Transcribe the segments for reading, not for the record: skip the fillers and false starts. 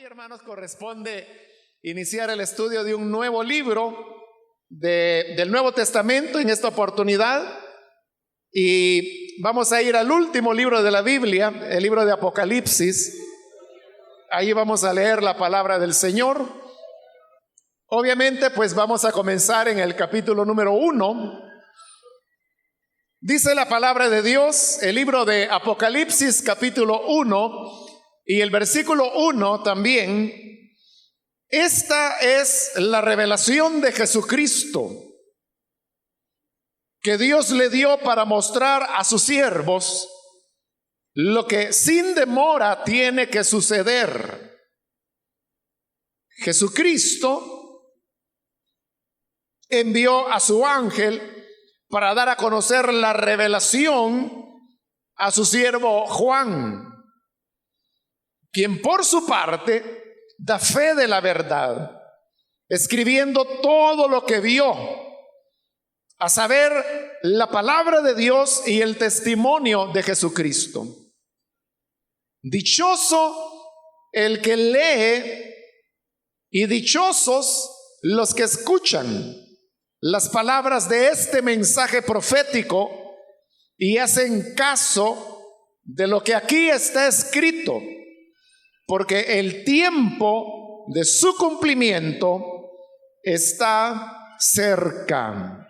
Hoy, hermanos, corresponde iniciar el estudio de un nuevo libro del Nuevo Testamento en esta oportunidad. Y vamos a ir al último libro de la Biblia, el libro de Apocalipsis. Ahí vamos a leer la palabra del Señor. Obviamente, pues vamos a comenzar en el capítulo número 1. Dice la palabra de Dios, el libro de Apocalipsis, capítulo 1, y el versículo 1 también. Esta es la revelación de Jesucristo que Dios le dio para mostrar a sus siervos lo que sin demora tiene que suceder. Jesucristo envió a su ángel para dar a conocer la revelación a su siervo Juan, quien por su parte da fe de la verdad, escribiendo todo lo que vio, a saber, la palabra de Dios y el testimonio de Jesucristo. Dichoso el que lee y dichosos los que escuchan las palabras de este mensaje profético y hacen caso de lo que aquí está escrito, porque el tiempo de su cumplimiento está cerca.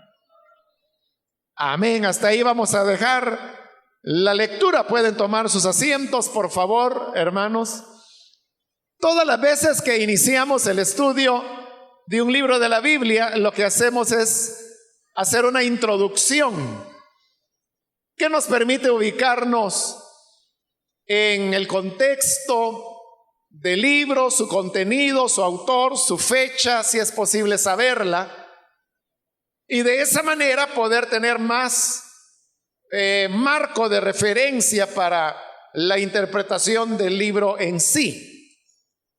Amén. Hasta ahí vamos a dejar la lectura. Pueden tomar sus asientos, por favor, hermanos. Todas las veces que iniciamos el estudio de un libro de la Biblia, lo que hacemos es hacer una introducción que nos permite ubicarnos en el contexto del libro, su contenido, su autor, su fecha, si es posible saberla, y de esa manera poder tener más marco de referencia para la interpretación del libro en sí.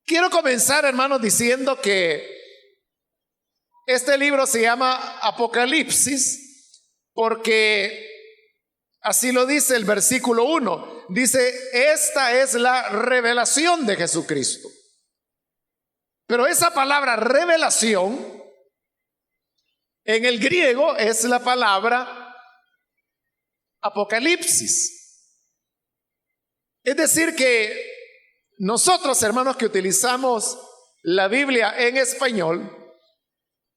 Quiero comenzar, hermanos, diciendo que este libro se llama Apocalipsis porque así lo dice el versículo 1. Dice, esta es la revelación de Jesucristo. Pero esa palabra revelación en el griego es la palabra apocalipsis. Es decir que nosotros, hermanos, que utilizamos la Biblia en español,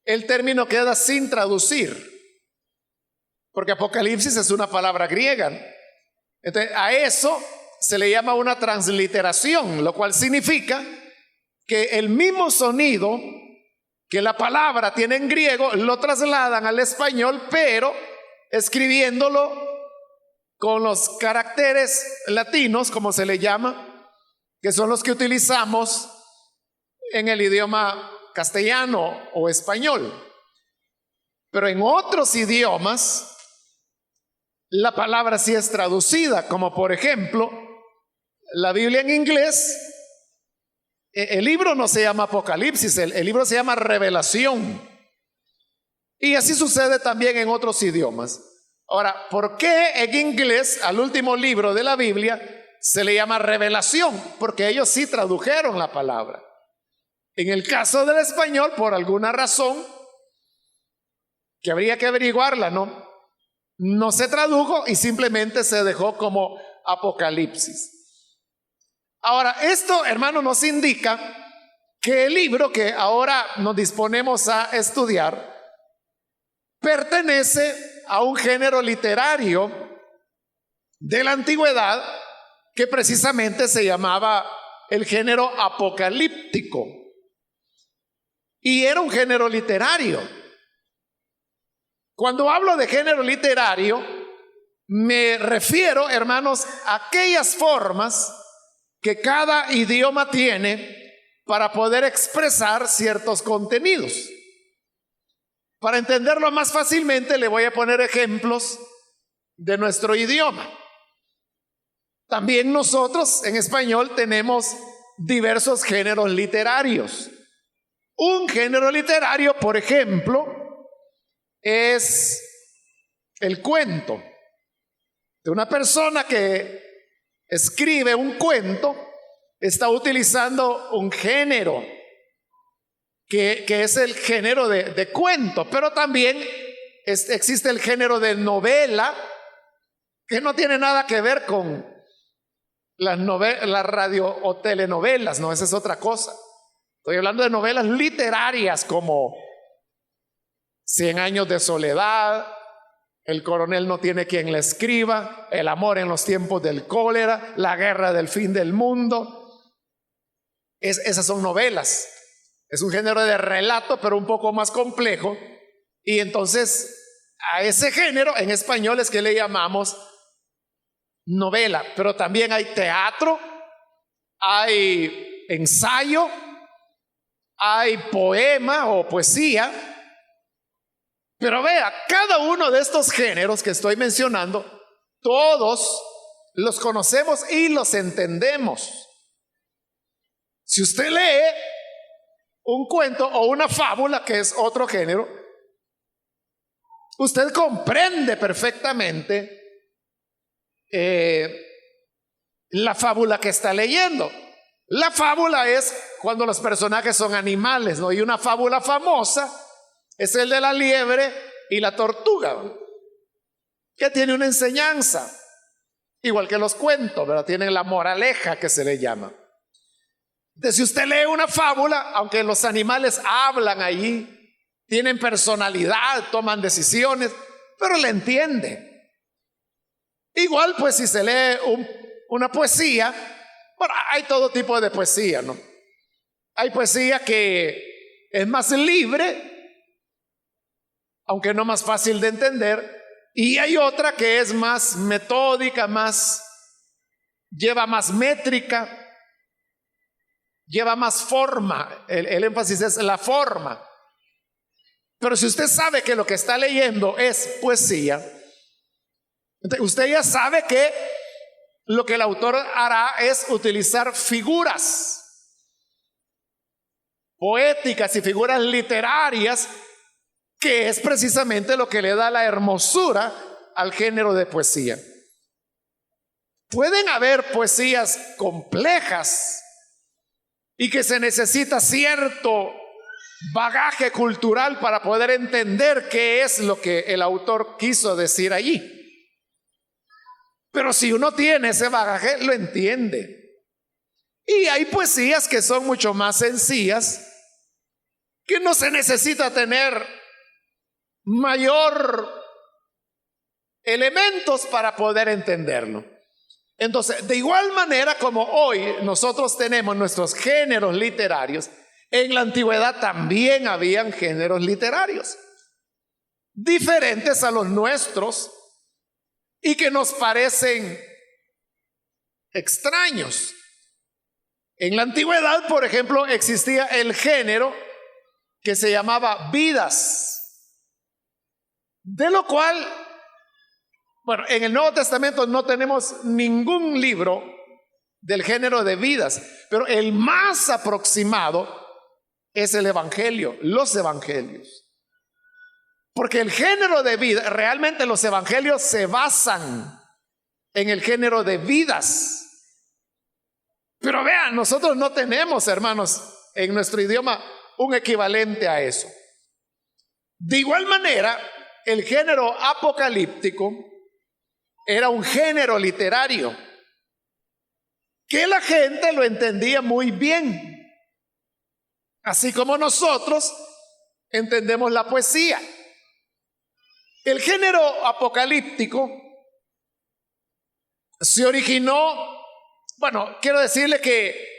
el término queda sin traducir, porque apocalipsis es una palabra griega. Entonces, a eso se le llama una transliteración, lo cual significa que el mismo sonido que la palabra tiene en griego lo trasladan al español, pero escribiéndolo con los caracteres latinos, como se le llama, que son los que utilizamos en el idioma castellano o español. Pero en otros idiomas la palabra sí es traducida, como por ejemplo la Biblia en inglés. El libro no se llama Apocalipsis, el libro se llama Revelación. Y así sucede también en otros idiomas. Ahora, ¿por qué en inglés al último libro de la Biblia se le llama Revelación? Porque ellos sí tradujeron la palabra. En el caso del español, por alguna razón que habría que averiguarla, no se tradujo y simplemente se dejó como Apocalipsis. Ahora, esto, hermano, nos indica que el libro que ahora nos disponemos a estudiar pertenece a un género literario de la antigüedad que precisamente se llamaba el género apocalíptico. Y era un género literario. Cuando hablo de género literario, me refiero, hermanos, a aquellas formas que cada idioma tiene para poder expresar ciertos contenidos. Para entenderlo más fácilmente, le voy a poner ejemplos de nuestro idioma. También nosotros en español tenemos diversos géneros literarios. Un género literario, por ejemplo, es el cuento de una persona que escribe un cuento está utilizando un género que es el género de cuento, pero también existe el género de novela, que no tiene nada que ver con las radio o telenovelas, no, esa es otra cosa. Estoy hablando de novelas literarias como Cien años de soledad, El coronel no tiene quien le escriba, El amor en los tiempos del cólera, La guerra del fin del mundo. Esas son novelas. Es un género de relato, pero un poco más complejo. Y entonces a ese género en español es que le llamamos novela. Pero también hay teatro, hay ensayo, hay poema o poesía. Pero vea, cada uno de estos géneros que estoy mencionando, todos los conocemos y los entendemos. Si usted lee un cuento o una fábula, que es otro género, usted comprende perfectamente la fábula que está leyendo. La fábula es cuando los personajes son animales, ¿no? Y una fábula famosa es el de la liebre y la tortuga, que tiene una enseñanza, igual que los cuentos, ¿verdad? Tienen la moraleja que se le llama. Entonces, si usted lee una fábula, aunque los animales hablan allí, tienen personalidad, toman decisiones, pero le entiende. Igual, pues, si se lee una poesía, bueno, hay todo tipo de poesía, ¿no? Hay poesía que es más libre, aunque no más fácil de entender, y hay otra que es más metódica, lleva más métrica, lleva más forma. El énfasis es la forma. Pero si usted sabe que lo que está leyendo es poesía, usted ya sabe que lo que el autor hará es utilizar figuras poéticas y figuras literarias, que es precisamente lo que le da la hermosura al género de poesía. Pueden haber poesías complejas y que se necesita cierto bagaje cultural para poder entender qué es lo que el autor quiso decir allí. Pero si uno tiene ese bagaje, lo entiende. Y hay poesías que son mucho más sencillas, que no se necesita tener mayor elementos para poder entenderlo. Entonces, de igual manera como hoy nosotros tenemos nuestros géneros literarios, en la antigüedad también habían géneros literarios diferentes a los nuestros y que nos parecen extraños. En la antigüedad, por ejemplo, existía el género que se llamaba vidas, de lo cual, bueno, en el Nuevo Testamento no tenemos ningún libro del género de vidas, pero el más aproximado es el Evangelio, los Evangelios. Porque el género de vida, realmente los Evangelios se basan en el género de vidas. Pero vean, nosotros no tenemos, hermanos, en nuestro idioma un equivalente a eso. De igual manera, el género apocalíptico era un género literario que la gente lo entendía muy bien, así como nosotros entendemos la poesía. El género apocalíptico se originó, bueno, quiero decirle que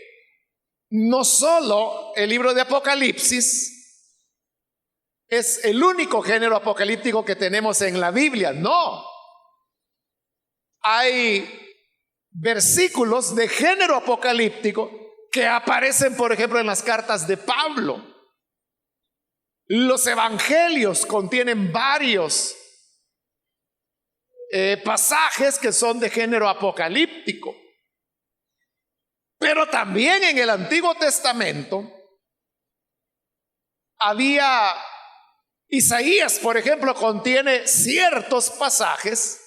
no solo el libro de Apocalipsis es el único género apocalíptico que tenemos en la Biblia, no. Hay versículos de género apocalíptico que aparecen, por ejemplo, en las cartas de Pablo. Los evangelios contienen varios pasajes que son de género apocalíptico. Pero también en el Antiguo Testamento había, Isaías, por ejemplo, contiene ciertos pasajes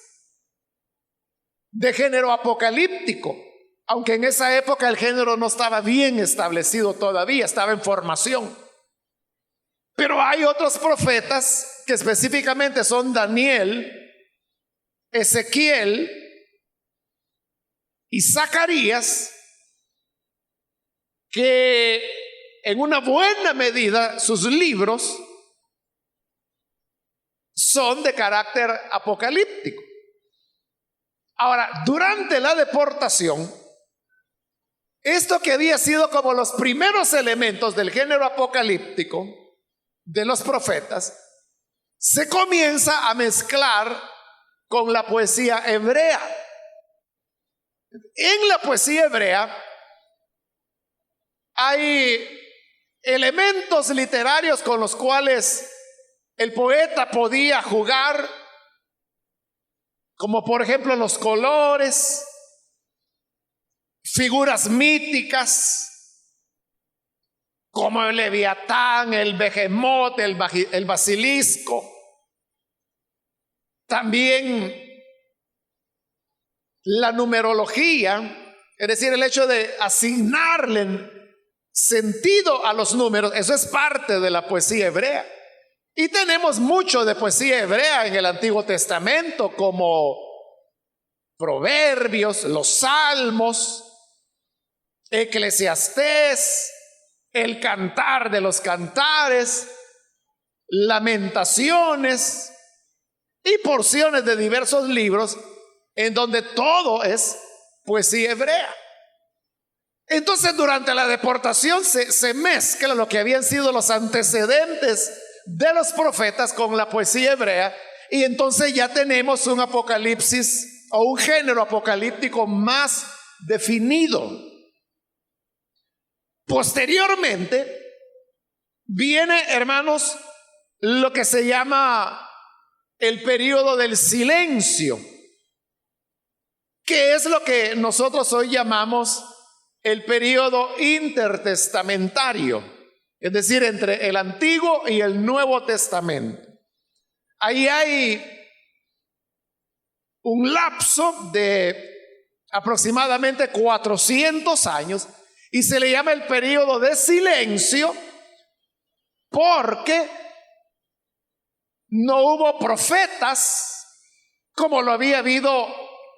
de género apocalíptico, aunque en esa época el género no estaba bien establecido todavía, estaba en formación. Pero hay otros profetas que específicamente son Daniel, Ezequiel y Zacarías, que en una buena medida sus libros son de carácter apocalíptico. Ahora, durante la deportación, esto que había sido como los primeros elementos del género apocalíptico de los profetas, se comienza a mezclar con la poesía hebrea. En la poesía hebrea hay elementos literarios con los cuales el poeta podía jugar, como por ejemplo los colores, figuras míticas, como el leviatán, el behemoth, el basilisco. También la numerología, es decir, el hecho de asignarle sentido a los números, eso es parte de la poesía hebrea. Y tenemos mucho de poesía hebrea en el Antiguo Testamento, como Proverbios, los Salmos, Eclesiastés, el Cantar de los Cantares, Lamentaciones y porciones de diversos libros en donde todo es poesía hebrea. Entonces, durante la deportación se mezcla lo que habían sido los antecedentes de los profetas con la poesía hebrea, y entonces ya tenemos un apocalipsis o un género apocalíptico más definido. Posteriormente viene, hermanos, lo que se llama el periodo del silencio, que es lo que nosotros hoy llamamos el periodo intertestamentario, es decir, entre el Antiguo y el Nuevo Testamento. Ahí hay un lapso de aproximadamente 400 años y se le llama el periodo de silencio porque no hubo profetas como lo había habido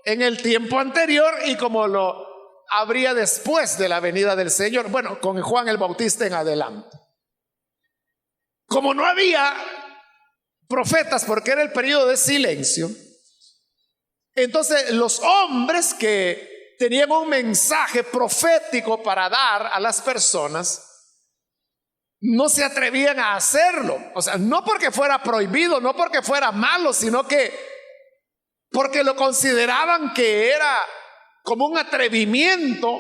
en el tiempo anterior y como lo habría después de la venida del Señor, bueno, con Juan el Bautista en adelante. Como no había profetas porque era el periodo de silencio, entonces los hombres que tenían un mensaje profético para dar a las personas no se atrevían a hacerlo. O sea, no porque fuera prohibido, no porque fuera malo, sino que porque lo consideraban que era como un atrevimiento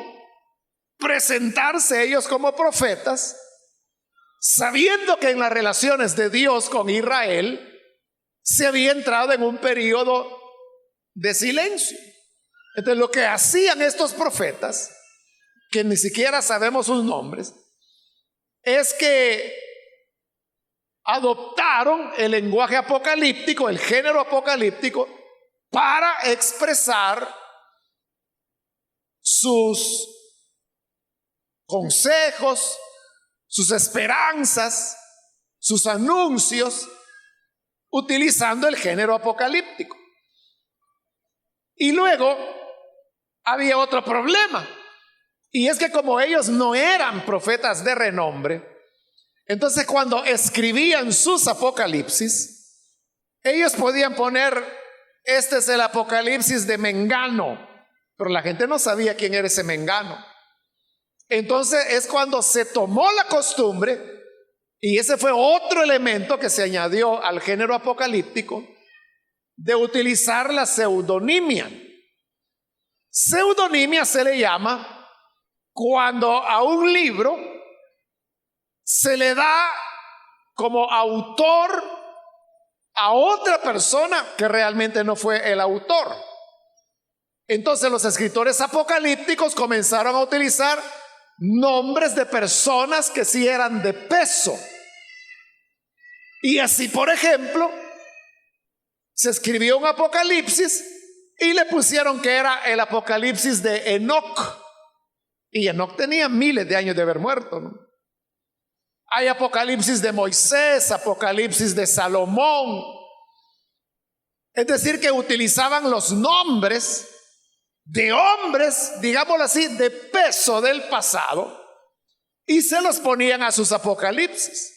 presentarse ellos como profetas, sabiendo que en las relaciones de Dios con Israel se había entrado en un periodo de silencio. Entonces, lo que hacían estos profetas, que ni siquiera sabemos sus nombres, es que adoptaron el lenguaje apocalíptico, el género apocalíptico, para expresar sus consejos, sus esperanzas, sus anuncios, utilizando el género apocalíptico. Y luego había otro problema, y es que como ellos no eran profetas de renombre, entonces cuando escribían sus apocalipsis, ellos podían poner: este es el apocalipsis de Mengano, pero la gente no sabía quién era ese Mengano. Entonces es cuando se tomó la costumbre, y ese fue otro elemento que se añadió al género apocalíptico, de utilizar la pseudonimia. Pseudonimia se le llama cuando a un libro se le da como autor a otra persona que realmente no fue el autor. Entonces los escritores apocalípticos comenzaron a utilizar nombres de personas que sí eran de peso. Y así, por ejemplo, se escribió un apocalipsis y le pusieron que era el apocalipsis de Enoc. Y Enoc tenía miles de años de haber muerto, ¿no? Hay Apocalipsis de Moisés, Apocalipsis de Salomón. Es decir, que utilizaban los nombres de hombres, digámoslo así, de peso del pasado, y se los ponían a sus apocalipsis.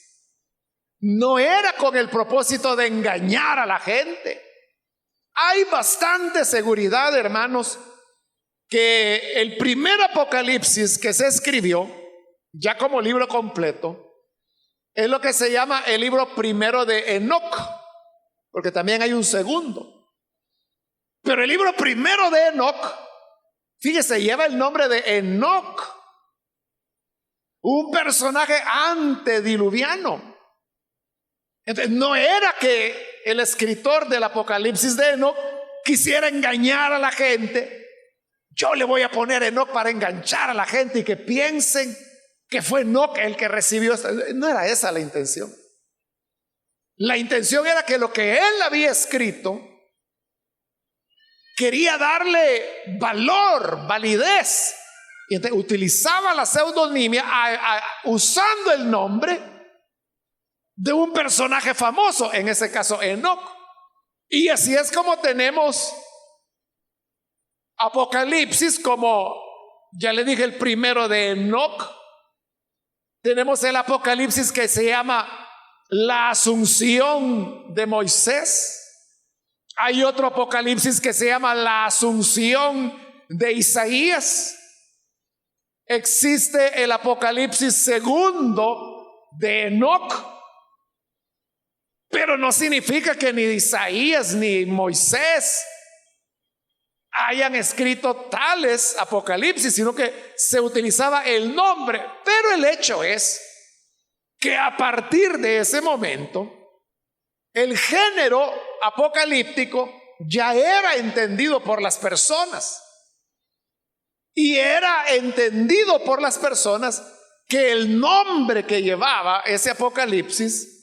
No era con el propósito de engañar a la gente. Hay bastante seguridad, hermanos, que el primer apocalipsis que se escribió, ya como libro completo, es lo que se llama el libro primero de Enoc, porque también hay un segundo. Pero el libro primero de Enoc, fíjese, lleva el nombre de Enoc, un personaje antediluviano. Entonces, no era que el escritor del Apocalipsis de Enoc quisiera engañar a la gente. Yo le voy a poner Enoc para enganchar a la gente y que piensen que fue Enoc el que recibió esto. No era esa la intención. La intención era que lo que él había escrito quería darle valor, validez. Y entonces utilizaba la pseudonimia usando el nombre de un personaje famoso, en ese caso Enoc. Y así es como tenemos Apocalipsis, como ya le dije, el primero de Enoc. Tenemos el Apocalipsis que se llama la Asunción de Moisés. Hay otro Apocalipsis que se llama la Asunción de Isaías. Existe el Apocalipsis segundo de Enoc. Pero no significa que ni Isaías ni Moisés hayan escrito tales apocalipsis, sino que se utilizaba el nombre. Pero el hecho es que a partir de ese momento, el género apocalíptico ya era entendido por las personas. Y era entendido por las personas que el nombre que llevaba ese apocalipsis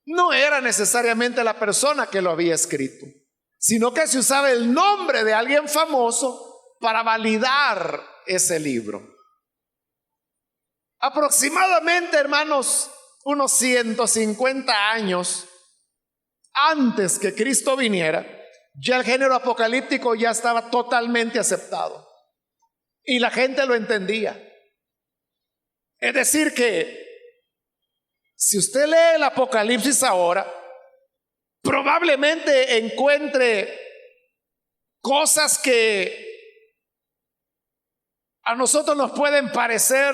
no era necesariamente la persona que lo había escrito, sino que se usaba el nombre de alguien famoso para validar ese libro. Aproximadamente, hermanos, unos 150 años antes que Cristo viniera, ya el género apocalíptico ya estaba totalmente aceptado y la gente lo entendía. Es decir que si usted lee el Apocalipsis ahora, probablemente encuentre cosas que a nosotros nos pueden parecer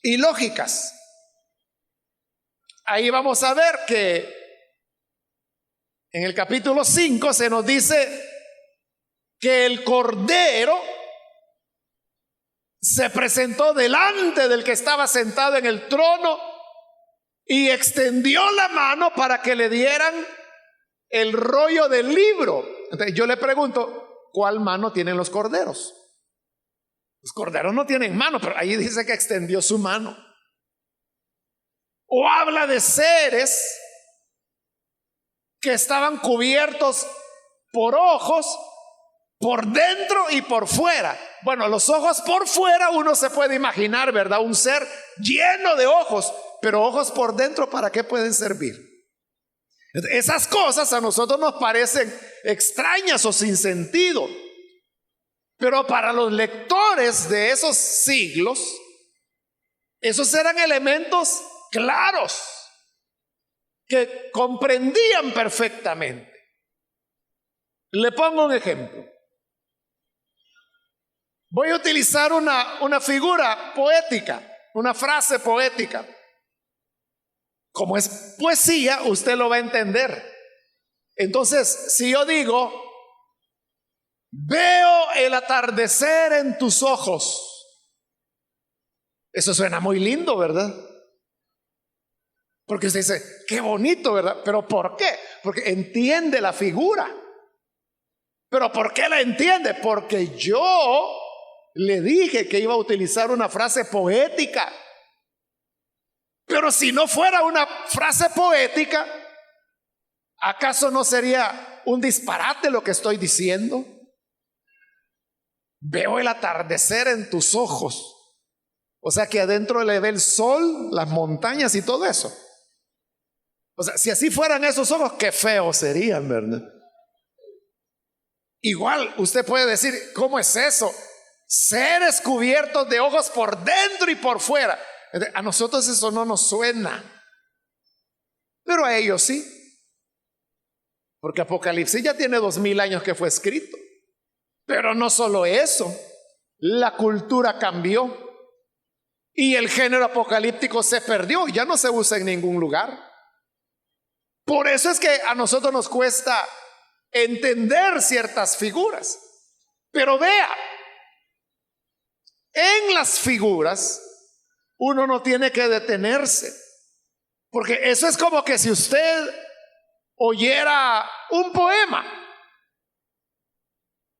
ilógicas. Ahí vamos a ver que en el capítulo 5 se nos dice que el Cordero se presentó delante del que estaba sentado en el trono y extendió la mano para que le dieran el rollo del libro. Entonces yo le pregunto, ¿cuál mano tienen los corderos? Los corderos no tienen mano, pero ahí dice que extendió su mano. O habla de seres que estaban cubiertos por ojos, por dentro y por fuera. Bueno, los ojos por fuera uno se puede imaginar, ¿verdad? Un ser lleno de ojos, pero ojos por dentro, ¿para qué pueden servir? Esas cosas a nosotros nos parecen extrañas o sin sentido, pero para los lectores de esos siglos, esos eran elementos claros que comprendían perfectamente. Le pongo un ejemplo. Voy a utilizar una figura poética, una frase poética. Como es poesía, usted lo va a entender. Entonces, si yo digo, veo el atardecer en tus ojos, eso suena muy lindo, ¿verdad? Porque usted dice, qué bonito, ¿verdad? ¿Pero por qué? Porque entiende la figura. ¿Pero por qué la entiende? Porque yo le dije que iba a utilizar una frase poética. Pero si no fuera una frase poética, ¿acaso no sería un disparate lo que estoy diciendo? veo el atardecer en tus ojos. O sea que adentro le ve el sol, las montañas y todo eso. O sea, si así fueran esos ojos, qué feos serían, ¿verdad? Igual usted puede decir, ¿cómo es eso? Seres cubiertos de ojos por dentro y por fuera. A nosotros eso no nos suena, pero a ellos sí, porque Apocalipsis ya tiene 2000 años que fue escrito. Pero no solo eso, la cultura cambió y el género apocalíptico se perdió, ya no se usa en ningún lugar. Por eso es que a nosotros nos cuesta entender ciertas figuras. Pero vea, en las figuras uno no tiene que detenerse, porque eso es como que si usted oyera un poema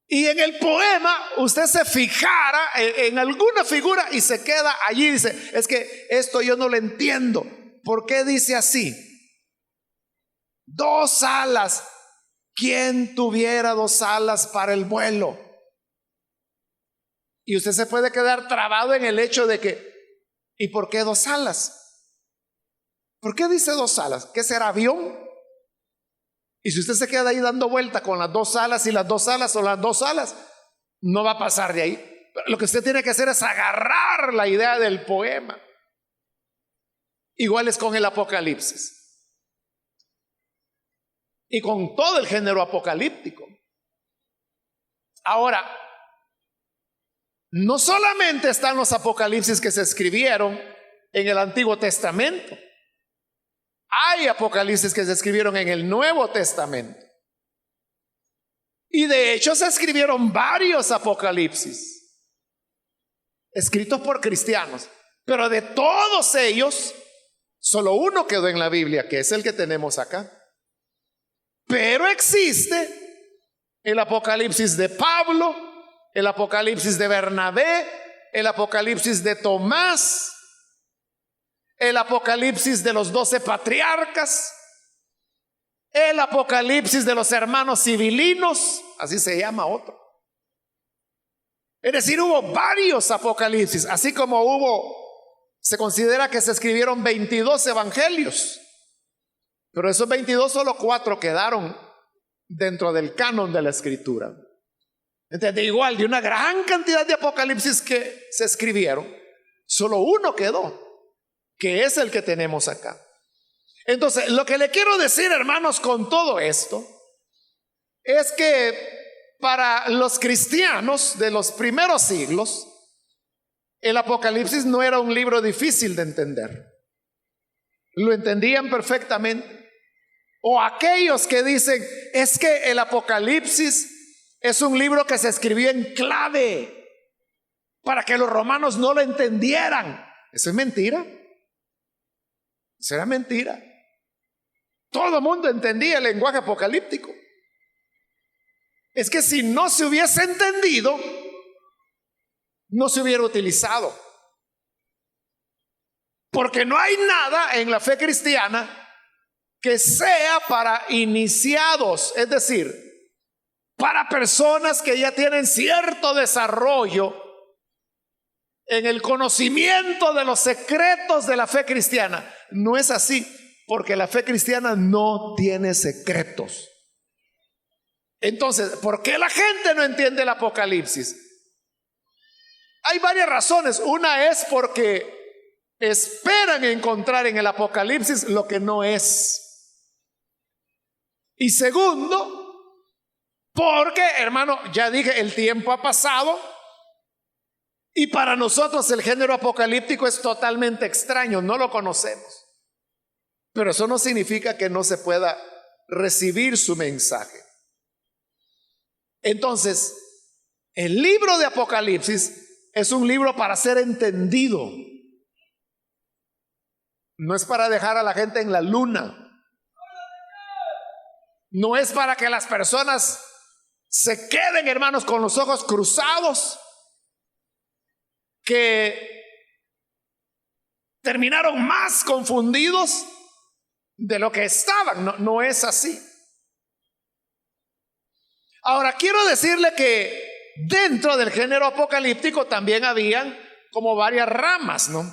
y en el poema usted se fijara en alguna figura y se queda allí y dice, es que esto yo no lo entiendo, ¿por qué dice así? 2 alas, ¿quién tuviera 2 alas para el vuelo? Y usted se puede quedar trabado en el hecho de que, ¿y por qué 2 alas? ¿Por qué dice 2 alas? ¿Qué será, avión? Y si usted se queda ahí dando vuelta con las 2 alas y las 2 alas o las 2 alas, no va a pasar de ahí. Lo que usted tiene que hacer es agarrar la idea del poema. Igual es con el Apocalipsis y con todo el género apocalíptico. Ahora, no solamente están los apocalipsis que se escribieron en el Antiguo Testamento, hay apocalipsis que se escribieron en el Nuevo Testamento. Y de hecho se escribieron varios apocalipsis escritos por cristianos, pero de todos ellos solo uno quedó en la Biblia, que es el que tenemos acá. Pero existe el Apocalipsis de Pablo, el Apocalipsis de Bernabé, el Apocalipsis de Tomás, el Apocalipsis de los 12 patriarcas, el Apocalipsis de los hermanos civilinos, así se llama otro. Es decir, hubo varios apocalipsis, así como se considera que se escribieron 22 evangelios. Pero esos 22 solo 4 quedaron dentro del canon de la escritura. Entonces, igual de una gran cantidad de apocalipsis que se escribieron, solo uno quedó, que es el que tenemos acá. Entonces, lo que le quiero decir, hermanos, con todo esto, es que para los cristianos de los primeros siglos, el Apocalipsis no era un libro difícil de entender. Lo entendían perfectamente. O aquellos que dicen, es que el Apocalipsis es un libro que se escribió en clave para que los romanos no lo entendieran. Eso es mentira. Eso era mentira. Todo el mundo entendía el lenguaje apocalíptico. Es que si no se hubiese entendido, no se hubiera utilizado. Porque no hay nada en la fe cristiana que sea para iniciados, es decir, para personas que ya tienen cierto desarrollo en el conocimiento de los secretos de la fe cristiana. No es así, porque la fe cristiana no tiene secretos. Entonces, ¿por qué la gente no entiende el Apocalipsis? Hay varias razones. Una es porque esperan encontrar en el Apocalipsis lo que no es. Y segundo, porque, hermano, ya dije, el tiempo ha pasado y para nosotros el género apocalíptico es totalmente extraño, no lo conocemos. Pero eso no significa que no se pueda recibir su mensaje. Entonces, el libro de Apocalipsis es un libro para ser entendido. No es para dejar a la gente en la luna. No es para que las personas se queden, hermanos, con los ojos cruzados, que terminaron más confundidos de lo que estaban. No, no es así. Ahora, quiero decirle que dentro del género apocalíptico también habían como varias ramas, ¿no?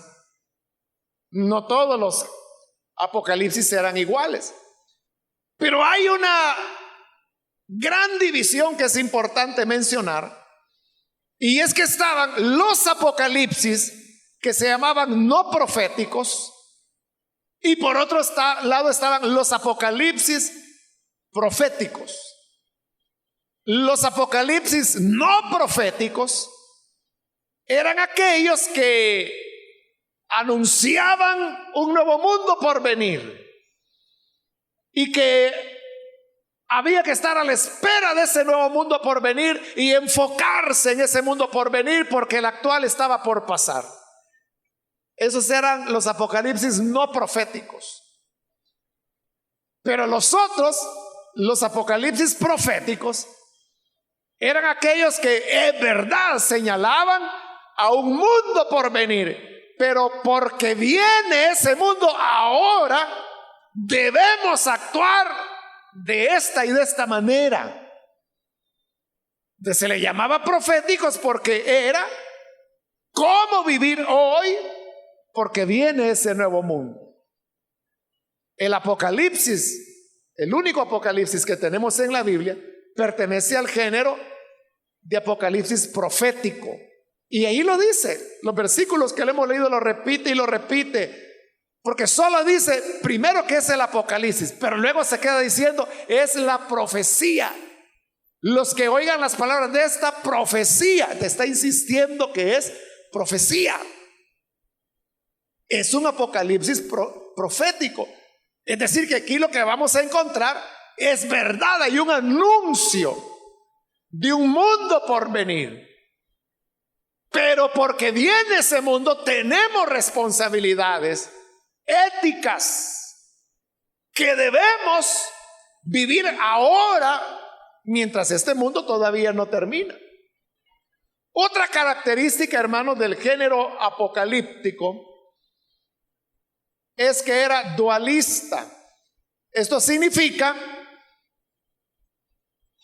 No todos los apocalipsis eran iguales, pero hay una gran división que es importante mencionar, y es que estaban los apocalipsis que se llamaban no proféticos, y por otro lado estaban los apocalipsis proféticos. Los apocalipsis no proféticos eran aquellos que anunciaban un nuevo mundo por venir y que había que estar a la espera de ese nuevo mundo por venir y enfocarse en ese mundo por venir porque el actual estaba por pasar. Esos eran los apocalipsis no proféticos. Pero los otros, los apocalipsis proféticos, eran aquellos que en verdad señalaban a un mundo por venir, pero porque viene ese mundo ahora debemos actuar de esta y de esta manera. Se le llamaba proféticos porque era cómo vivir hoy porque viene ese nuevo mundo. El apocalipsis, el único apocalipsis que tenemos en la Biblia, pertenece al género de apocalipsis profético. Y ahí lo dice, los versículos que le hemos leído lo repite y lo repite, porque solo dice primero que es el apocalipsis, pero luego se queda diciendo es la profecía. Los que oigan las palabras de esta profecía, te está insistiendo que es profecía. Es un apocalipsis profético. Es decir, que aquí lo que vamos a encontrar es verdad, hay un anuncio de un mundo por venir. Pero porque viene ese mundo tenemos responsabilidades éticas que debemos vivir ahora mientras este mundo todavía no termina. Otra característica, hermanos, del género apocalíptico es que era dualista. Esto significa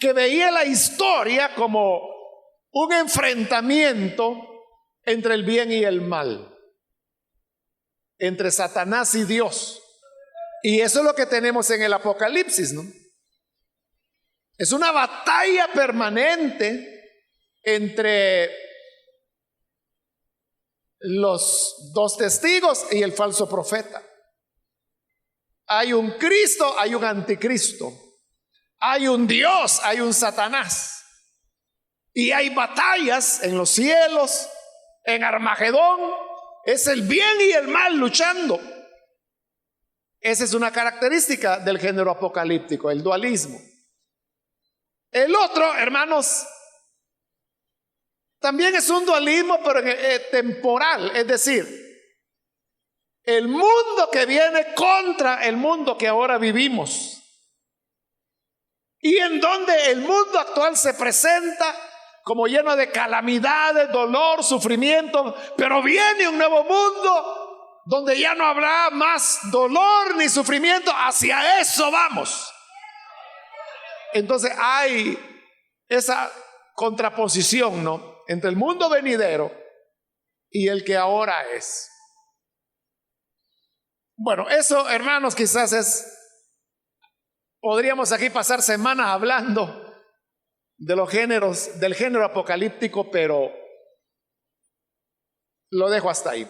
que veía la historia como un enfrentamiento entre el bien y el mal, entre Satanás y Dios. Y eso es lo que tenemos en el Apocalipsis, ¿no? Es una batalla permanente entre los dos testigos y el falso profeta. Hay un Cristo, hay un anticristo. Hay un Dios, hay un Satanás. Y hay batallas en los cielos, en Armagedón. Es el bien y el mal luchando. Esa es una característica del género apocalíptico, el dualismo. El otro, hermanos, también es un dualismo, pero temporal. Es decir, el mundo que viene contra el mundo que ahora vivimos. Y en donde el mundo actual se presenta como lleno de calamidades, dolor, sufrimiento, pero viene un nuevo mundo donde ya no habrá más dolor ni sufrimiento. Hacia eso vamos. Entonces hay esa contraposición, ¿no?, entre el mundo venidero y el que ahora es. Bueno, eso, hermanos, quizás podríamos aquí pasar semanas hablando de los géneros, del género apocalíptico, pero lo dejo hasta ahí.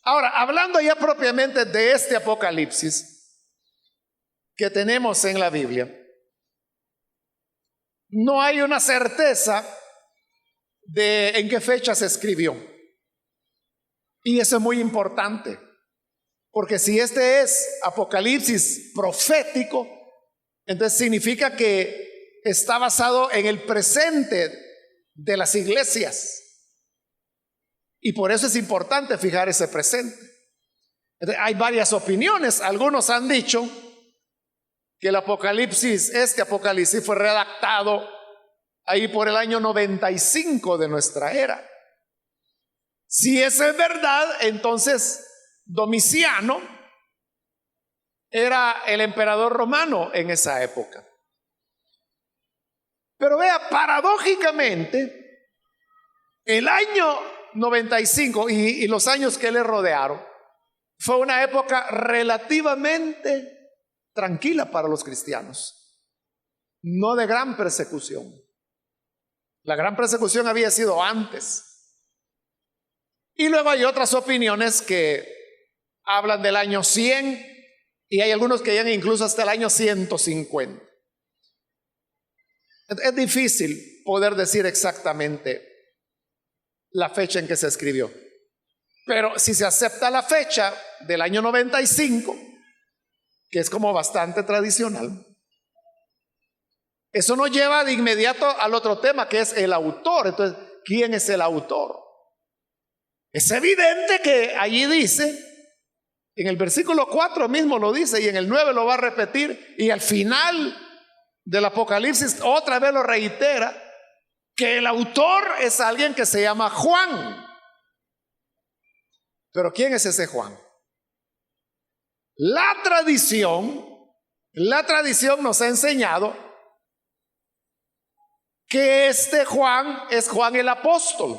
Ahora, hablando ya propiamente de este apocalipsis que tenemos en la Biblia, no hay una certeza de en qué fecha se escribió. Y eso es muy importante, porque si este es apocalipsis profético, entonces significa que está basado en el presente de las iglesias. Y por eso es importante fijar ese presente. Entonces, hay varias opiniones. Algunos han dicho que el apocalipsis, este apocalipsis fue redactado ahí por el año 95 de nuestra era. Si eso es verdad, entonces Domiciano era el emperador romano en esa época. Pero vea, paradójicamente, El año 95 y los años que le rodearon fue una época relativamente tranquila para los cristianos, no de gran persecución. La gran persecución había sido antes. Y luego hay otras opiniones que hablan del año 100 y hay algunos que llegan incluso hasta el año 150. Es difícil poder decir exactamente la fecha en que se escribió. Pero si se acepta la fecha del año 95, que es como bastante tradicional, eso nos lleva de inmediato al otro tema, que es el autor. Entonces, ¿quién es el autor? Es evidente que allí dice, en el versículo 4 mismo lo dice, y en el 9 lo va a repetir, y al final del Apocalipsis otra vez lo reitera, que el autor es alguien que se llama Juan. Pero ¿quién es ese Juan? La tradición nos ha enseñado que este Juan es Juan el apóstol,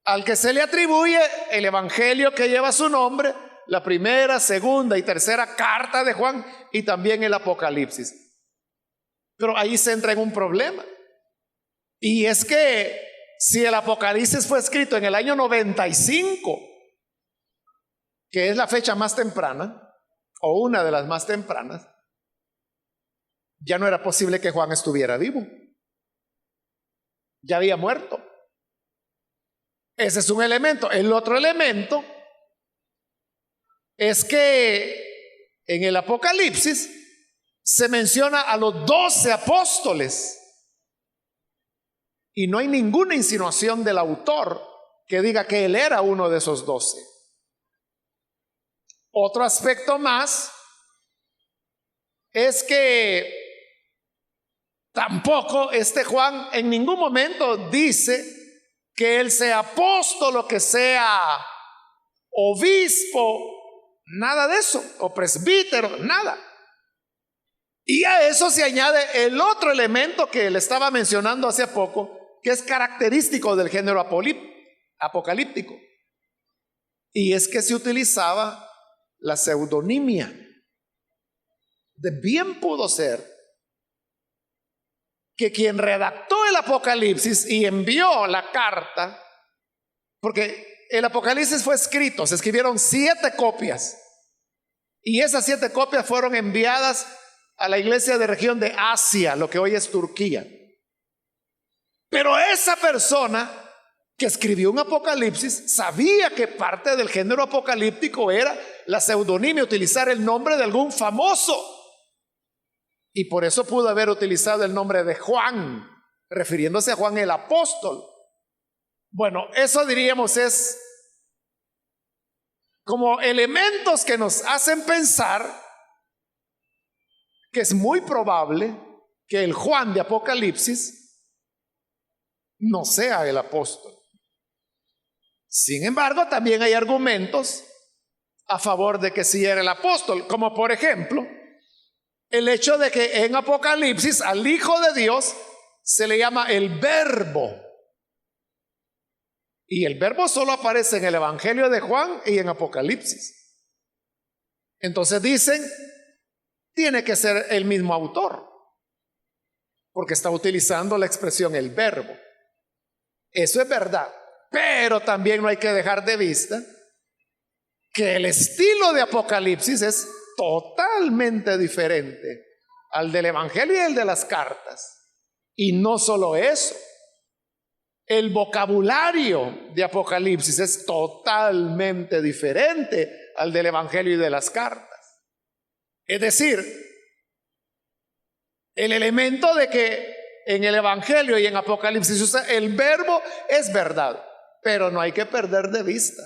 al que se le atribuye el evangelio que lleva su nombre, la primera, segunda y tercera carta de Juan, y también el Apocalipsis. Pero ahí se entra en un problema, y es que si el Apocalipsis fue escrito en el año 95, que es la fecha más temprana, o una de las más tempranas, ya no era posible que Juan estuviera vivo. Ya había muerto. Ese es un elemento. El otro elemento es que en el Apocalipsis se menciona a los 12 apóstoles y no hay ninguna insinuación del autor que diga que él era uno de esos 12. Otro aspecto más es que tampoco este Juan en ningún momento dice que él sea apóstol o que sea obispo, nada de eso, o presbítero, nada. Y a eso se añade el otro elemento que le estaba mencionando hace poco, que es característico del género apocalíptico, y es que se utilizaba la pseudonimia. De bien pudo ser que quien redactó el Apocalipsis y envió la carta, porque el Apocalipsis fue escrito, se escribieron 7 copias, y esas 7 copias fueron enviadas a la iglesia de región de Asia, lo que hoy es Turquía. Pero esa persona que escribió un Apocalipsis sabía que parte del género apocalíptico era la pseudonimia, utilizar el nombre de algún famoso, y por eso pudo haber utilizado el nombre de Juan, refiriéndose a Juan el apóstol. Bueno, eso diríamos es como elementos que nos hacen pensar que es muy probable que el Juan de Apocalipsis no sea el apóstol. Sin embargo, también hay argumentos a favor de que sí era el apóstol, como por ejemplo el hecho de que en Apocalipsis al Hijo de Dios se le llama el Verbo, y el Verbo solo aparece en el Evangelio de Juan y en Apocalipsis. Entonces dicen, tiene que ser el mismo autor, porque está utilizando la expresión el Verbo. Eso es verdad, pero también no hay que dejar de vista que el estilo de Apocalipsis es totalmente diferente al del Evangelio y el de las cartas. Y no solo eso, el vocabulario de Apocalipsis es totalmente diferente al del Evangelio y de las cartas. Es decir, el elemento de que en el Evangelio y en Apocalipsis usa el verbo es verdad, pero no hay que perder de vista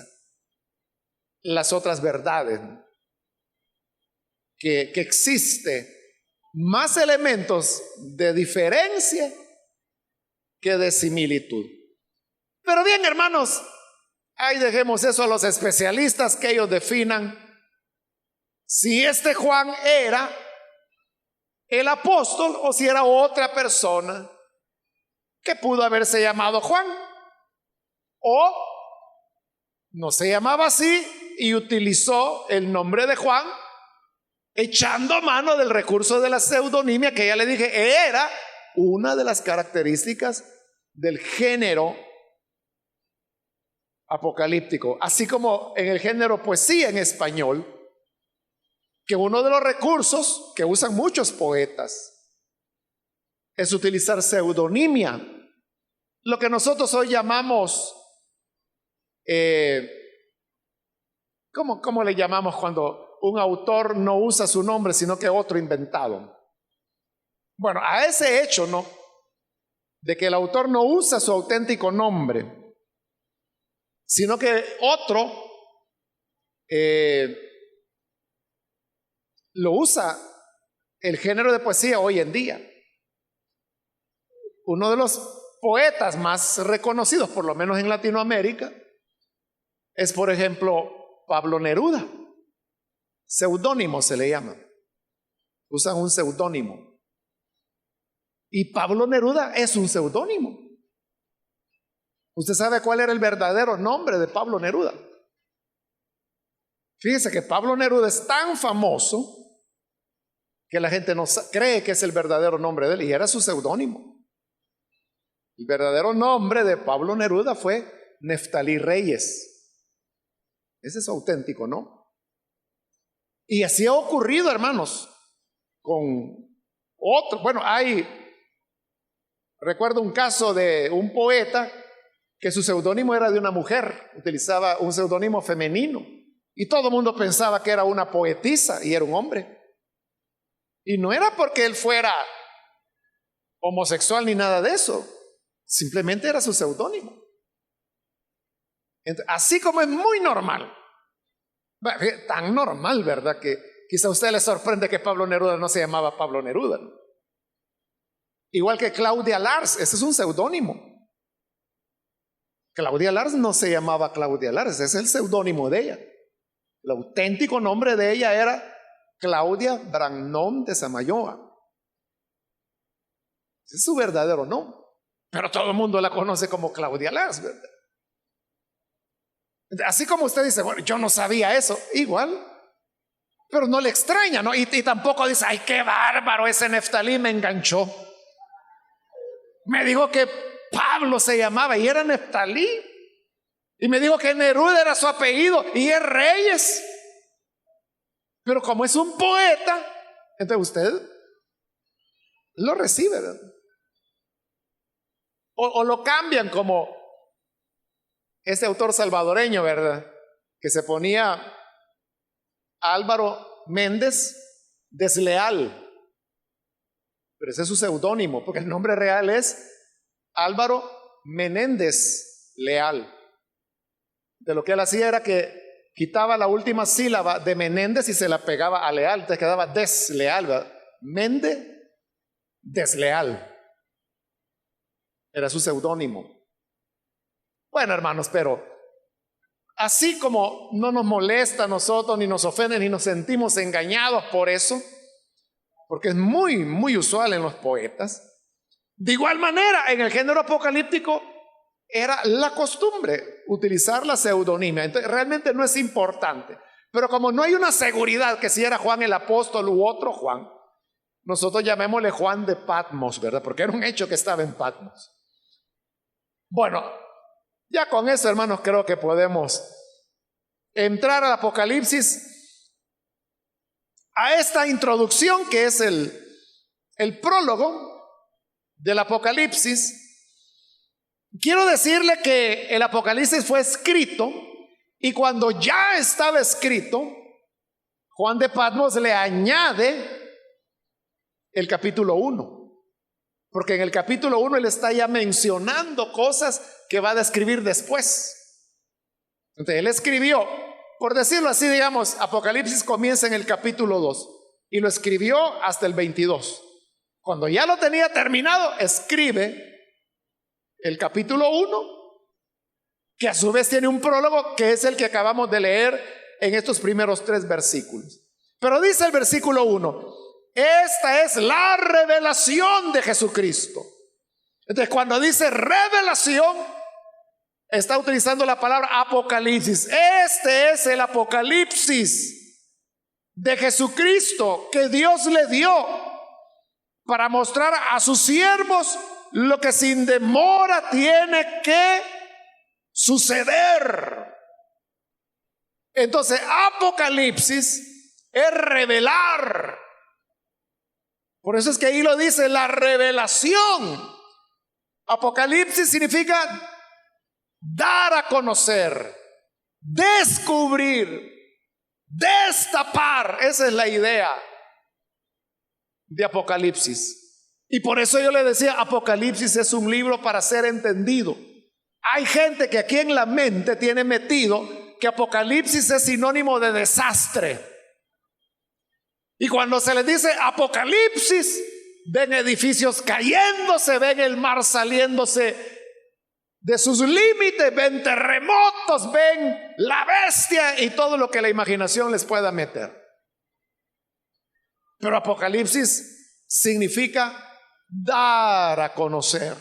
las otras verdades, que existe más elementos de diferencia que de similitud. Pero bien, hermanos, ahí dejemos eso a los especialistas, que ellos definan si este Juan era el apóstol o si era otra persona que pudo haberse llamado Juan. o no se llamaba así y utilizó el nombre de Juan, echando mano del recurso de la pseudonimia, que ya le dije, era una de las características del género apocalíptico, así como en el género poesía en español, que uno de los recursos que usan muchos poetas es utilizar pseudonimia, lo que nosotros hoy llamamos, ¿cómo le llamamos cuando un autor no usa su nombre, sino que otro inventado? Bueno, a ese hecho, ¿no?, de que el autor no usa su auténtico nombre, sino que otro lo usa el género de poesía hoy en día. Uno de los poetas más reconocidos, por lo menos en Latinoamérica, es, por ejemplo, Pablo Neruda. Seudónimo se le llama. Usan un seudónimo. Y Pablo Neruda es un seudónimo. ¿Usted sabe cuál era el verdadero nombre de Pablo Neruda? Fíjese que Pablo Neruda es tan famoso que la gente no cree que es el verdadero nombre de él, y era su seudónimo. El verdadero nombre de Pablo Neruda fue Neftalí Reyes. Ese es su auténtico, ¿no? Y así ha ocurrido, hermanos, con otro. Bueno, recuerdo un caso de un poeta que su seudónimo era de una mujer, utilizaba un seudónimo femenino, y todo el mundo pensaba que era una poetisa y era un hombre. Y no era porque él fuera homosexual ni nada de eso, simplemente era su seudónimo. Así como es muy normal, tan normal, ¿verdad?, que quizá a usted le sorprende que Pablo Neruda no se llamaba Pablo Neruda, ¿no? Igual que Claudia Lars, ese es un seudónimo. Claudia Lars no se llamaba Claudia Lars, ese es el seudónimo de ella. El auténtico nombre de ella era Claudia Bragnon de Samayoa. Ese es su verdadero nombre, pero todo el mundo la conoce como Claudia Lars, ¿verdad? Así como usted dice, bueno, yo no sabía eso, igual, pero no le extraña, ¿no? Y tampoco dice, ay, qué bárbaro, ese Neftalí me enganchó. Me dijo que Pablo se llamaba y era Neftalí, y me dijo que Neruda era su apellido y es Reyes. Pero como es un poeta, entonces usted lo recibe, ¿verdad? O lo cambian, como ese autor salvadoreño, ¿verdad?, que se ponía Álvaro Méndez Desleal, pero ese es su seudónimo, porque el nombre real es Álvaro Menéndez Leal. De lo que él hacía era que quitaba la última sílaba de Menéndez y se la pegaba a Leal, entonces quedaba Desleal, ¿verdad? Méndez Desleal era su seudónimo. Bueno, hermanos, pero así como no nos molesta a nosotros, ni nos ofende, ni nos sentimos engañados por eso, porque es muy, muy usual en los poetas, de igual manera en el género apocalíptico era la costumbre utilizar la pseudonimia. Entonces realmente no es importante, pero como no hay una seguridad que si era Juan el apóstol u otro Juan, nosotros llamémosle Juan de Patmos, ¿verdad?, porque era un hecho que estaba en Patmos. Bueno, ya con eso, hermanos, creo que podemos entrar al Apocalipsis, a esta introducción que es el prólogo del Apocalipsis. Quiero decirle que el Apocalipsis fue escrito, y cuando ya estaba escrito, Juan de Patmos le añade el capítulo 1. Porque en el capítulo 1 él está ya mencionando cosas que va a describir después. Entonces él escribió, por decirlo así, digamos, Apocalipsis comienza en el capítulo 2 y lo escribió hasta el 22. Cuando ya lo tenía terminado, escribe el capítulo 1, que a su vez tiene un prólogo que es el que acabamos de leer en estos primeros 3 versículos. Pero dice el versículo 1: esta es la revelación de Jesucristo. Entonces cuando dice revelación, está utilizando la palabra apocalipsis. Este es el apocalipsis de Jesucristo que Dios le dio para mostrar a sus siervos lo que sin demora tiene que suceder. Entonces, apocalipsis es revelar. Por eso es que ahí lo dice, la revelación. Apocalipsis significa dar a conocer, descubrir, destapar. Esa es la idea de Apocalipsis. Y por eso yo le decía, Apocalipsis es un libro para ser entendido. Hay gente que aquí en la mente tiene metido que Apocalipsis es sinónimo de desastre. Y cuando se les dice Apocalipsis, ven edificios cayéndose, ven el mar saliéndose de sus límites, ven terremotos, ven la bestia y todo lo que la imaginación les pueda meter. Pero Apocalipsis significa dar a conocer.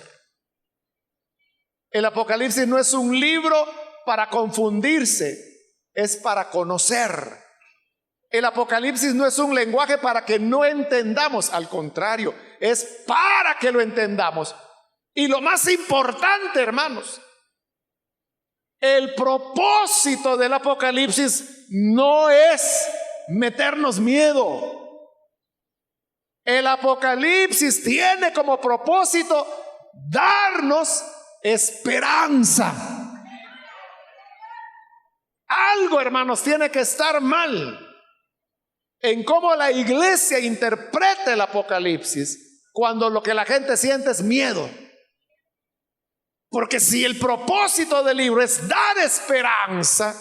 El Apocalipsis no es un libro para confundirse, es para conocer. El Apocalipsis no es un lenguaje para que no entendamos, al contrario, es para que lo entendamos. Y lo más importante, hermanos, el propósito del Apocalipsis no es meternos miedo. El Apocalipsis tiene como propósito darnos esperanza. Algo, hermanos, tiene que estar mal en cómo la iglesia interpreta el Apocalipsis cuando lo que la gente siente es miedo. Porque si el propósito del libro es dar esperanza,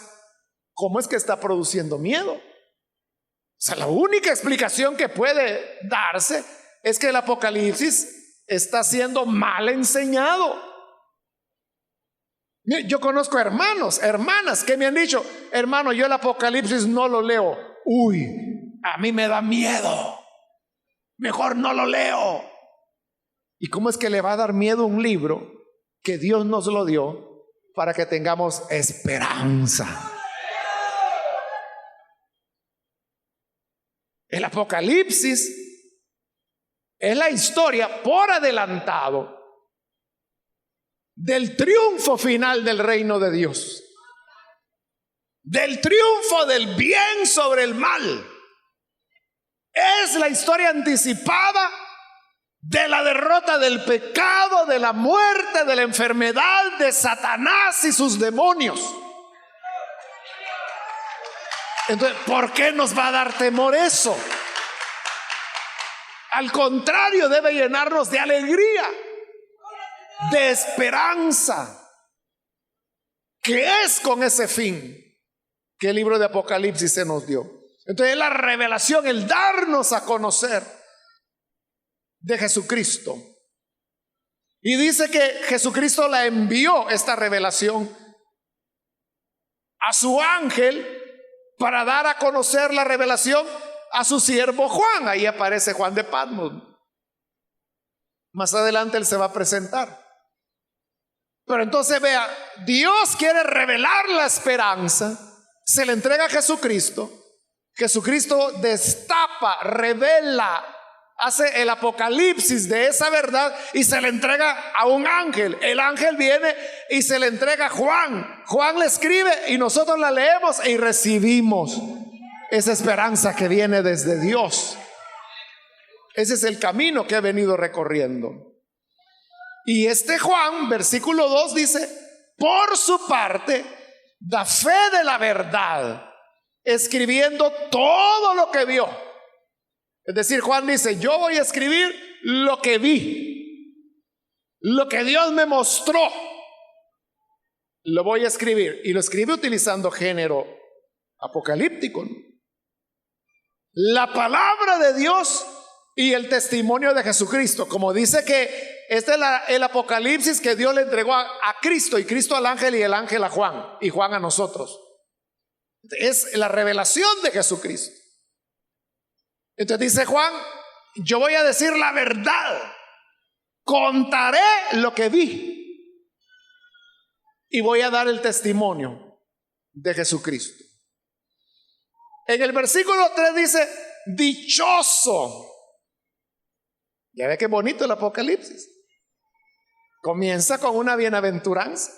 ¿cómo es que está produciendo miedo? O sea, la única explicación que puede darse es que el Apocalipsis está siendo mal enseñado. Yo conozco hermanos, hermanas que me han dicho, hermano, yo el Apocalipsis no lo leo. Uy, a mí me da miedo, mejor no lo leo. ¿Y cómo es que le va a dar miedo un libro que Dios nos lo dio para que tengamos esperanza? El Apocalipsis es la historia por adelantado del triunfo final del reino de Dios, del triunfo del bien sobre el mal. Es la historia anticipada de la derrota del pecado, de la muerte, de la enfermedad, de Satanás y sus demonios. Entonces, ¿por qué nos va a dar temor eso? Al contrario, debe llenarnos de alegría, de esperanza, que es con ese fin que el libro de Apocalipsis se nos dio. Entonces, la revelación, el darnos a conocer de Jesucristo. Y dice que Jesucristo la envió, esta revelación, a su ángel para dar a conocer la revelación a su siervo Juan. Ahí aparece Juan de Patmos. Más adelante él se va a presentar. Pero entonces vea, Dios quiere revelar la esperanza, se le entrega a Jesucristo. Jesucristo destapa, revela, hace el apocalipsis de esa verdad y se le entrega a un ángel. El ángel viene y se le entrega a Juan. Juan le escribe y nosotros la leemos y recibimos esa esperanza que viene desde Dios. Ese es el camino que he venido recorriendo. Y este Juan, versículo 2 dice, por su parte, da fe de la verdad, escribiendo todo lo que vio. Es decir, Juan dice, yo voy a escribir lo que vi, lo que Dios me mostró, lo voy a escribir. Y lo escribe utilizando género apocalíptico, ¿no? La palabra de Dios y el testimonio de Jesucristo. Como dice que este es el apocalipsis que Dios le entregó a Cristo, y Cristo al ángel y el ángel a Juan y Juan a nosotros. Es la revelación de Jesucristo. Entonces dice Juan, yo voy a decir la verdad, contaré lo que vi. y voy a dar el testimonio de Jesucristo. En el versículo 3 dice, dichoso. Ya ve qué bonito el Apocalipsis. Comienza con una bienaventuranza.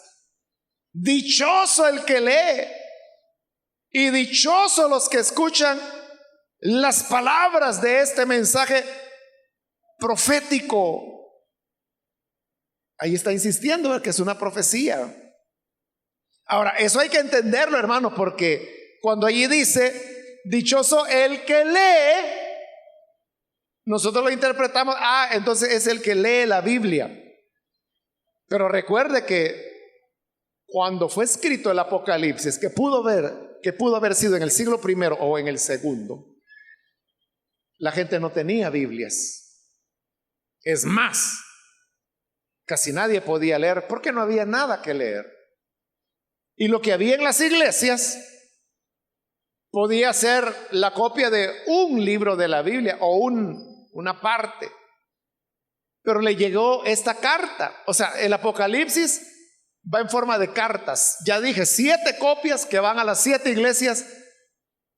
Dichoso el que lee y dichosos los que escuchan las palabras de este mensaje profético. Ahí está insistiendo que es una profecía. Ahora, eso hay que entenderlo, hermano, porque cuando allí dice dichoso el que lee, nosotros lo interpretamos, entonces es el que lee la Biblia. Pero recuerde que cuando fue escrito el Apocalipsis, que pudo haber sido en el siglo primero o en el segundo, la gente no tenía Biblias. Es más, casi nadie podía leer porque no había nada que leer. Y lo que había en las iglesias podía ser la copia de un libro de la Biblia o una parte. Pero le llegó esta carta. O sea, el Apocalipsis va en forma de cartas. Ya dije, 7 copias que van a las 7 iglesias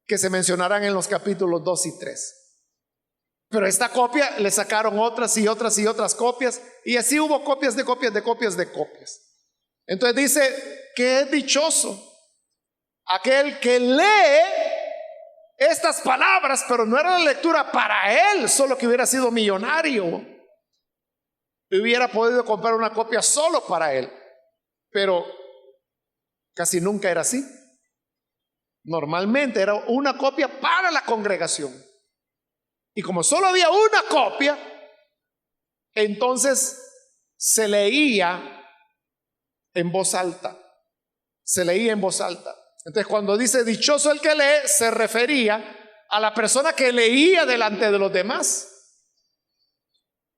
que se mencionarán en los capítulos 2 y 3. Pero esta copia le sacaron otras y otras y otras copias, y así hubo copias de copias de copias de copias. Entonces dice que es dichoso aquel que lee estas palabras, pero no era la lectura para él, solo que hubiera sido millonario, hubiera podido comprar una copia solo para él. Pero casi nunca era así. Normalmente era una copia para la congregación. Y como solo había una copia, entonces se leía en voz alta. Se leía en voz alta. Entonces cuando dice dichoso el que lee, se refería a la persona que leía delante de los demás.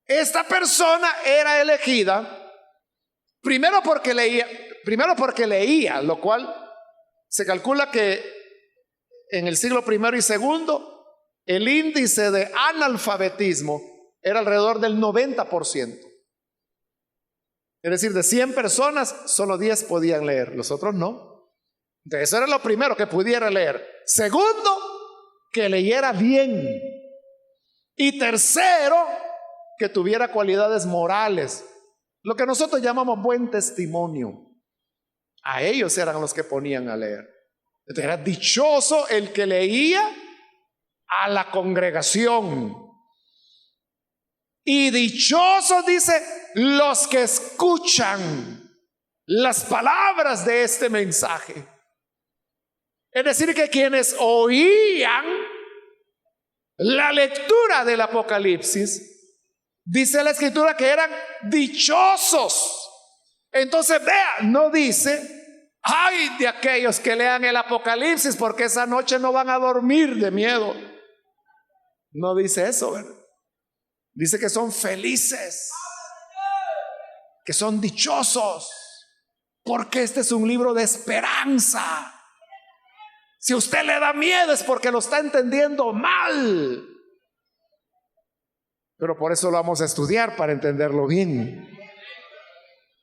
Esta persona era elegida primero porque leía, lo cual se calcula que en el siglo primero y segundo el índice de analfabetismo era alrededor del 90%. Es decir, de 100 personas, solo 10 podían leer, los otros no. Entonces, eso era lo primero, que pudiera leer. Segundo, que leyera bien. Y tercero, que tuviera cualidades morales, lo que nosotros llamamos buen testimonio. A ellos eran los que ponían a leer. Entonces, era dichoso el que leía a la congregación. Y dichosos, dice, los que escuchan las palabras de este mensaje. Es decir, que quienes oían la lectura del Apocalipsis, dice la Escritura que eran dichosos. Entonces, vea, no dice, ay de aquellos que lean el Apocalipsis porque esa noche no van a dormir de miedo. No dice eso, ¿verdad? Dice que son felices, que son dichosos, porque este es un libro de esperanza. Si a usted le da miedo es porque lo está entendiendo mal. Pero por eso lo vamos a estudiar, para entenderlo bien.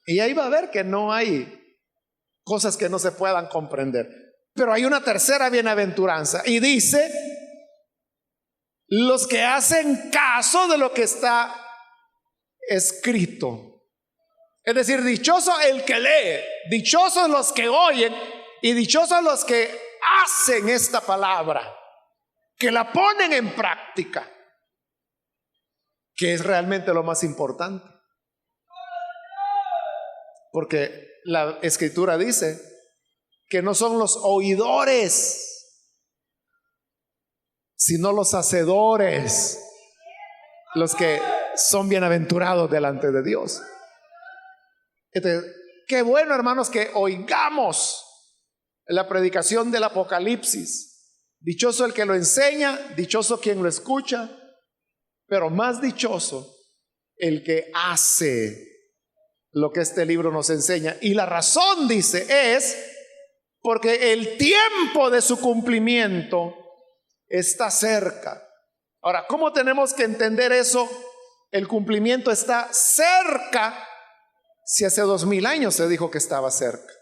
Y ahí va a ver que no hay cosas que no se puedan comprender. Pero hay una tercera bienaventuranza, y dice: los que hacen caso de lo que está escrito. Es decir, dichoso el que lee, dichosos los que oyen, y dichosos los que hacen esta palabra, que la ponen en práctica, que es realmente lo más importante. Porque la Escritura dice que no son los oidores, sino los hacedores los que son bienaventurados delante de Dios. Entonces, qué bueno, hermanos, que oigamos la predicación del Apocalipsis. Dichoso el que lo enseña, dichoso quien lo escucha, pero más dichoso el que hace lo que este libro nos enseña. Y la razón, dice, es porque el tiempo de su cumplimiento está cerca. Ahora, ¿cómo tenemos que entender eso? El cumplimiento está cerca, si hace 2000 años se dijo que estaba cerca.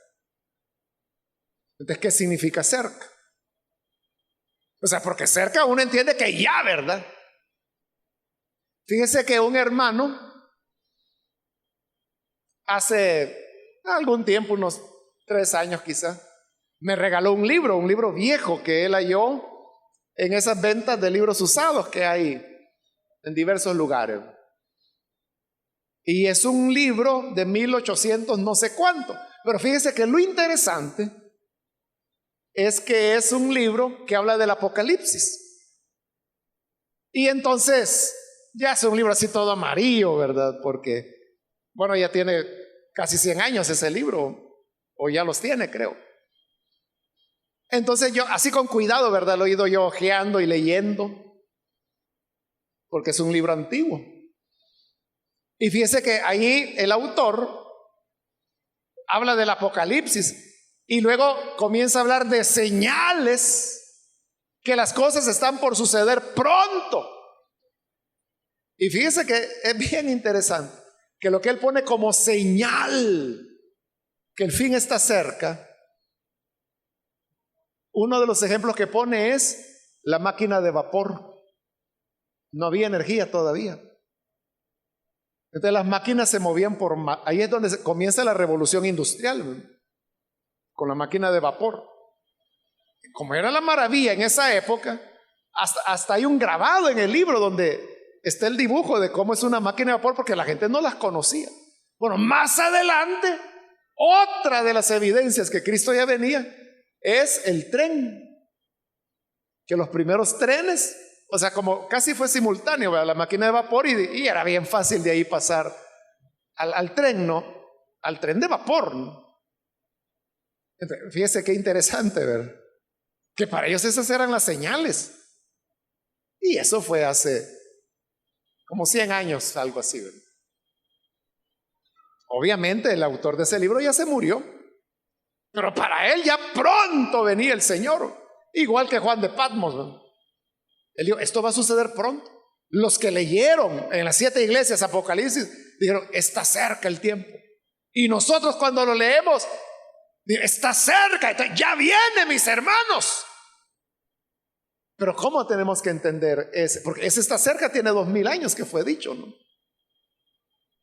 Entonces, ¿qué significa cerca? O sea, porque cerca uno entiende que ya, ¿verdad? Fíjese que un hermano hace algún tiempo, unos 3 años quizá, me regaló un libro viejo que él halló en esas ventas de libros usados que hay en diversos lugares. Y es un libro de 1800 no sé cuánto. Pero fíjese que lo interesante es que es un libro que habla del Apocalipsis. Y entonces ya es un libro así todo amarillo, ¿verdad? Porque, bueno, ya tiene casi 100 años ese libro, o ya los tiene, creo. Entonces yo, así con cuidado, ¿verdad? Lo he ido yo hojeando y leyendo, porque es un libro antiguo. Y fíjese que ahí el autor habla del Apocalipsis y luego comienza a hablar de señales que las cosas están por suceder pronto. Y fíjese que es bien interesante que lo que él pone como señal que el fin está cerca, uno de los ejemplos que pone es la máquina de vapor. No había energía todavía. Entonces las máquinas se movían ahí es donde comienza la revolución industrial, con la máquina de vapor. Como era la maravilla en esa época, hasta hay un grabado en el libro donde está el dibujo de cómo es una máquina de vapor, porque la gente no las conocía. Bueno, más adelante, otra de las evidencias que Cristo ya venía es el tren. Que los primeros trenes, o sea, como casi fue simultáneo, ¿verdad? La máquina de vapor y era bien fácil de ahí pasar al tren, ¿no? Al tren de vapor, ¿no? Entonces, fíjese qué interesante, ¿verdad? Que para ellos esas eran las señales. Y eso fue hace como 100 años, algo así, ¿verdad? Obviamente el autor de ese libro ya se murió, pero para él ya pronto venía el Señor, igual que Juan de Patmos, ¿verdad? Él dijo, esto va a suceder pronto. Los que leyeron en las 7 iglesias Apocalipsis dijeron, está cerca el tiempo. Y nosotros cuando lo leemos, está cerca, ya viene, mis hermanos. Pero ¿cómo tenemos que entender ese? Porque ese está cerca, tiene 2000 años que fue dicho, ¿no?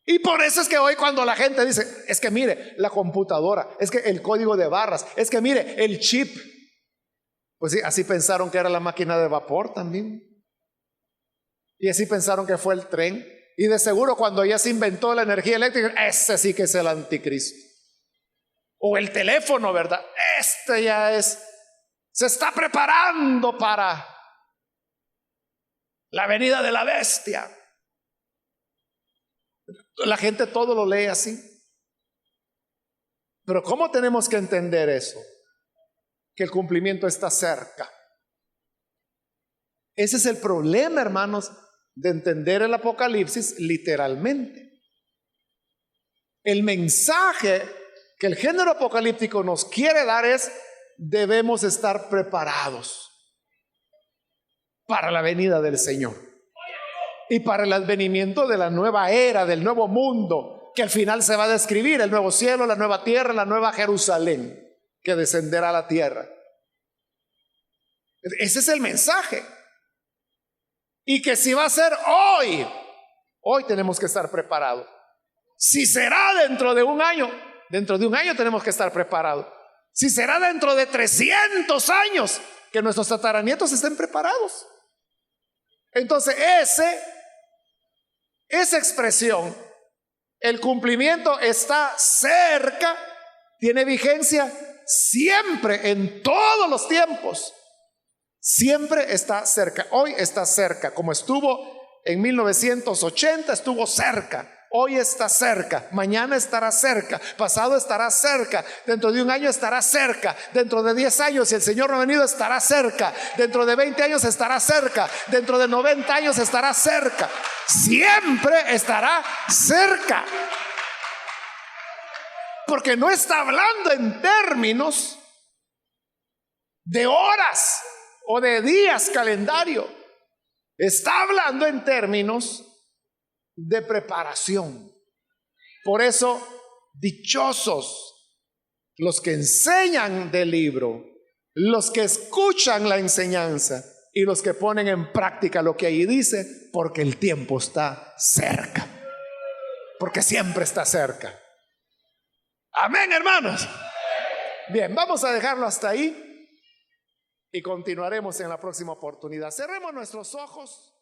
Y por eso es que hoy cuando la gente dice, es que mire, la computadora, es que el código de barras, es que mire, el chip. Pues sí, así pensaron que era la máquina de vapor también. Y así pensaron que fue el tren. Y de seguro cuando ya se inventó la energía eléctrica, ese sí que es el anticristo. O el teléfono, ¿verdad? Este ya se está preparando para la venida de la bestia. La gente todo lo lee así. Pero ¿cómo tenemos que entender eso? Que el cumplimiento está cerca. Ese es el problema, hermanos, de entender el Apocalipsis literalmente. El mensaje que el género apocalíptico nos quiere dar es: debemos estar preparados para la venida del Señor y para el advenimiento de la nueva era, del nuevo mundo, que al final se va a describir, el nuevo cielo, la nueva tierra, la nueva Jerusalén, que descenderá a la tierra. Ese es el mensaje. Y que si va a ser hoy tenemos que estar preparados. Si será dentro de un año tenemos que estar preparados. Si será dentro de 300 años, que nuestros tataranietos estén preparados. Entonces esa expresión, el cumplimiento está cerca, tiene vigencia siempre, en todos los tiempos. Siempre está cerca. Hoy está cerca, como estuvo en 1980, estuvo cerca. Hoy está cerca, mañana estará cerca, pasado estará cerca, dentro de un año estará cerca, dentro de 10 años, si el Señor no ha venido, estará cerca, dentro de 20 años estará cerca, dentro de 90 años estará cerca. Siempre estará cerca. Porque no está hablando en términos de horas o de días calendario. Está hablando en términos de preparación. Por eso, dichosos los que enseñan del libro, los que escuchan la enseñanza y los que ponen en práctica lo que ahí dice, porque el tiempo está cerca, porque siempre está cerca. Amén, hermanos. Bien, vamos a dejarlo hasta ahí y continuaremos en la próxima oportunidad. Cerremos nuestros ojos.